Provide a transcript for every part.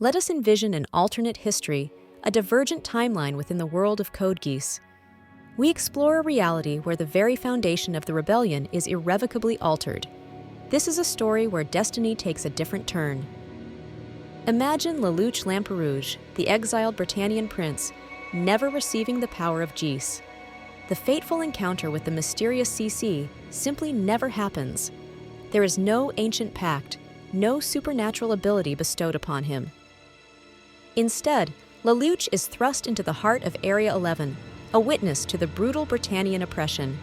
Let us envision an alternate history, a divergent timeline within the world of Code Geass. We explore a reality where the very foundation of the rebellion is irrevocably altered. This is a story where destiny takes a different turn. Imagine Lelouch Lamperouge, the exiled Britannian prince, never receiving the power of Geass. The fateful encounter with the mysterious CC simply never happens. There is no ancient pact, no supernatural ability bestowed upon him. Instead, Lelouch is thrust into the heart of Area 11, a witness to the brutal Britannian oppression.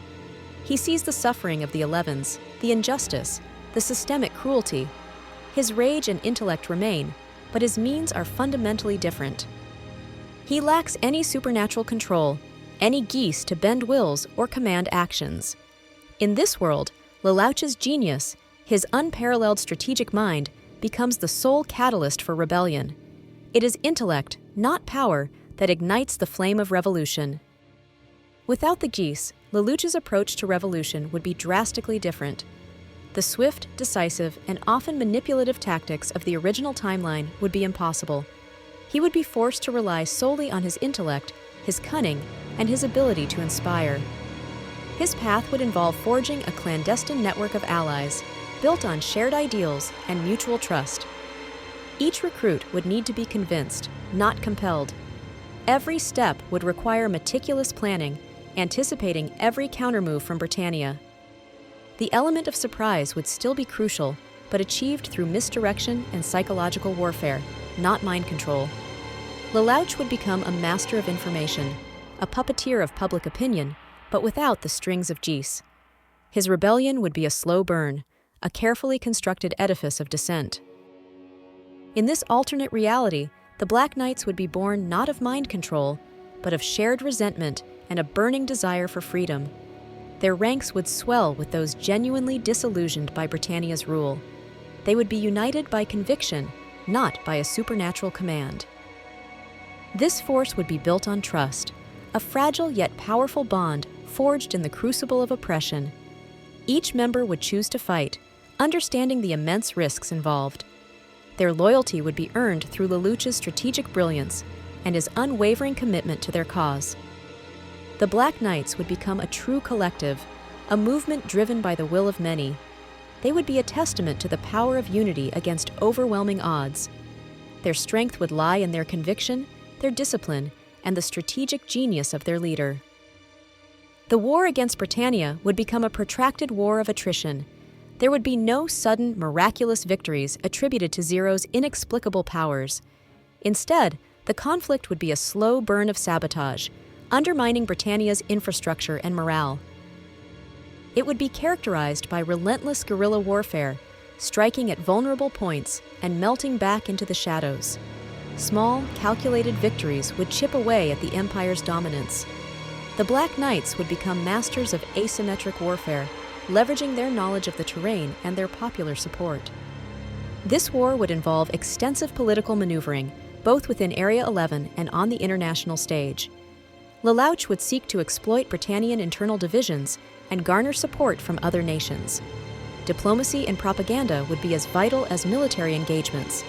He sees the suffering of the Elevens, the injustice, the systemic cruelty. His rage and intellect remain, but his means are fundamentally different. He lacks any supernatural control, any Geass to bend wills or command actions. In this world, Lelouch's genius, his unparalleled strategic mind, becomes the sole catalyst for rebellion. It is intellect, not power, that ignites the flame of revolution. Without the Geass, Lelouch's approach to revolution would be drastically different. The swift, decisive, and often manipulative tactics of the original timeline would be impossible. He would be forced to rely solely on his intellect, his cunning, and his ability to inspire. His path would involve forging a clandestine network of allies, built on shared ideals and mutual trust. Each recruit would need to be convinced, not compelled. Every step would require meticulous planning, anticipating every countermove from Britannia. The element of surprise would still be crucial, but achieved through misdirection and psychological warfare, not mind control. Lelouch would become a master of information, a puppeteer of public opinion, but without the strings of Geass. His rebellion would be a slow burn, a carefully constructed edifice of dissent. In this alternate reality, the Black Knights would be born not of mind control, but of shared resentment and a burning desire for freedom. Their ranks would swell with those genuinely disillusioned by Britannia's rule. They would be united by conviction, not by a supernatural command. This force would be built on trust, a fragile yet powerful bond forged in the crucible of oppression. Each member would choose to fight, understanding the immense risks involved. Their loyalty would be earned through Lelouch's strategic brilliance and his unwavering commitment to their cause. The Black Knights would become a true collective, a movement driven by the will of many. They would be a testament to the power of unity against overwhelming odds. Their strength would lie in their conviction, their discipline, and the strategic genius of their leader. The war against Britannia would become a protracted war of attrition. There would be no sudden, miraculous victories attributed to Zero's inexplicable powers. Instead, the conflict would be a slow burn of sabotage, undermining Britannia's infrastructure and morale. It would be characterized by relentless guerrilla warfare, striking at vulnerable points and melting back into the shadows. Small, calculated victories would chip away at the Empire's dominance. The Black Knights would become masters of asymmetric warfare, leveraging their knowledge of the terrain and their popular support. This war would involve extensive political maneuvering, both within Area 11 and on the international stage. Lelouch would seek to exploit Britannian internal divisions and garner support from other nations. Diplomacy and propaganda would be as vital as military engagements.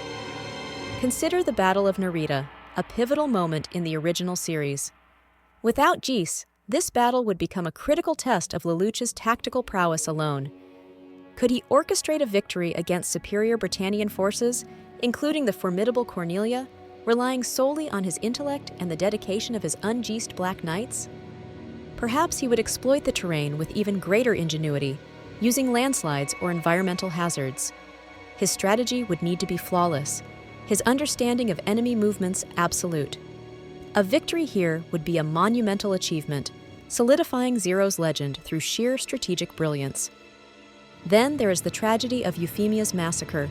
Consider the Battle of Narita, a pivotal moment in the original series. Without Geass, this battle would become a critical test of Lelouch's tactical prowess alone. Could he orchestrate a victory against superior Britannian forces, including the formidable Cornelia, relying solely on his intellect and the dedication of his ungeassed Black Knights? Perhaps he would exploit the terrain with even greater ingenuity, using landslides or environmental hazards. His strategy would need to be flawless, his understanding of enemy movements absolute. A victory here would be a monumental achievement, solidifying Zero's legend through sheer strategic brilliance. Then there is the tragedy of Euphemia's massacre.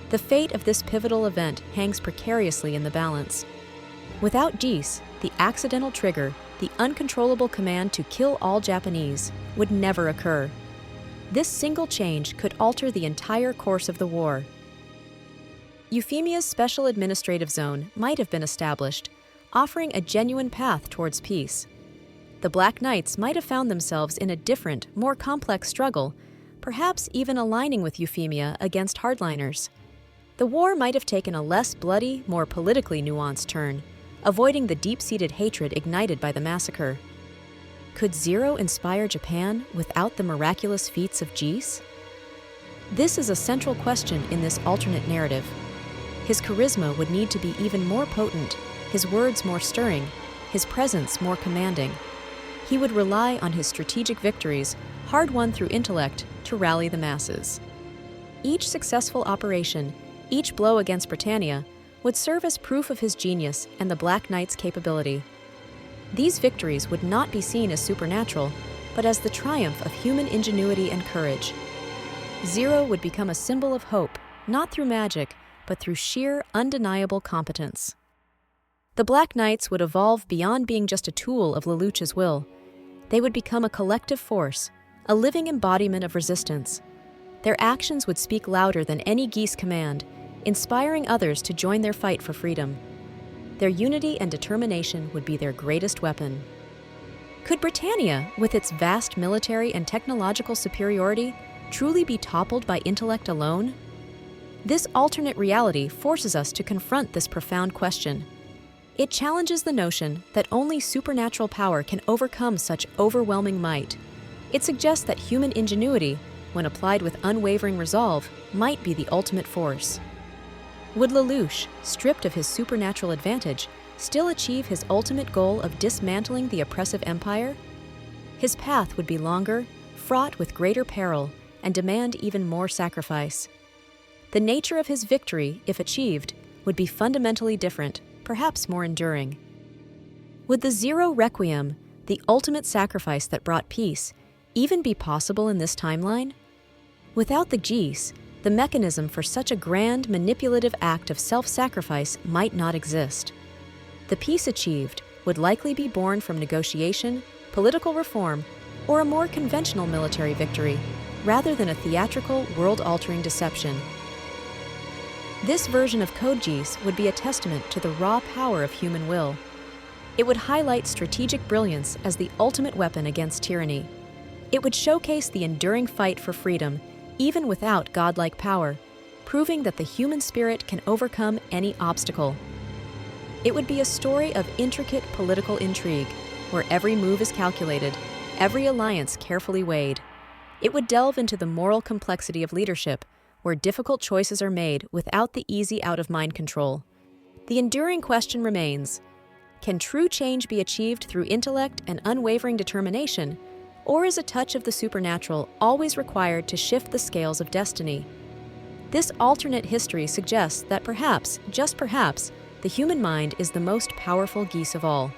The fate of this pivotal event hangs precariously in the balance. Without Geass, the accidental trigger, the uncontrollable command to kill all Japanese, would never occur. This single change could alter the entire course of the war. Euphemia's special administrative zone might have been established, offering a genuine path towards peace. The Black Knights might have found themselves in a different, more complex struggle, perhaps even aligning with Euphemia against hardliners. The The war might have taken a less bloody, more politically nuanced turn, avoiding the deep-seated hatred ignited by the massacre. Could Zero inspire Japan without the miraculous feats of Geass? This is a central question in this alternate narrative. His charisma would need to be even more potent, his words more stirring, his presence more commanding. He would rely on his strategic victories, hard-won through intellect, to rally the masses. Each successful operation, each blow against Britannia, would serve as proof of his genius and the Black Knights' capability. These victories would not be seen as supernatural, but as the triumph of human ingenuity and courage. Zero would become a symbol of hope, not through magic, but through sheer, undeniable competence. The Black Knights would evolve beyond being just a tool of Lelouch's will. They would become a collective force, a living embodiment of resistance. Their actions would speak louder than any Geass command, inspiring others to join their fight for freedom. Their unity and determination would be their greatest weapon. Could Britannia, with its vast military and technological superiority, truly be toppled by intellect alone? This alternate reality forces us to confront this profound question. It challenges the notion that only supernatural power can overcome such overwhelming might. It suggests that human ingenuity, when applied with unwavering resolve, might be the ultimate force. Would Lelouch, stripped of his supernatural advantage, still achieve his ultimate goal of dismantling the oppressive empire? His path would be longer, fraught with greater peril, and demand even more sacrifice. The nature of his victory, if achieved, would be fundamentally different, perhaps more enduring. Would the Zero Requiem, the ultimate sacrifice that brought peace, even be possible in this timeline? Without the Geass, the mechanism for such a grand, manipulative act of self-sacrifice might not exist. The peace achieved would likely be born from negotiation, political reform, or a more conventional military victory, rather than a theatrical, world-altering deception. This version of Code Geass would be a testament to the raw power of human will. It would highlight strategic brilliance as the ultimate weapon against tyranny. It would showcase the enduring fight for freedom, even without godlike power, proving that the human spirit can overcome any obstacle. It would be a story of intricate political intrigue, where every move is calculated, every alliance carefully weighed. It would delve into the moral complexity of leadership, where difficult choices are made without the easy out-of-mind control. The enduring question remains: can true change be achieved through intellect and unwavering determination, or is a touch of the supernatural always required to shift the scales of destiny? This alternate history suggests that perhaps, just perhaps, the human mind is the most powerful Geass of all.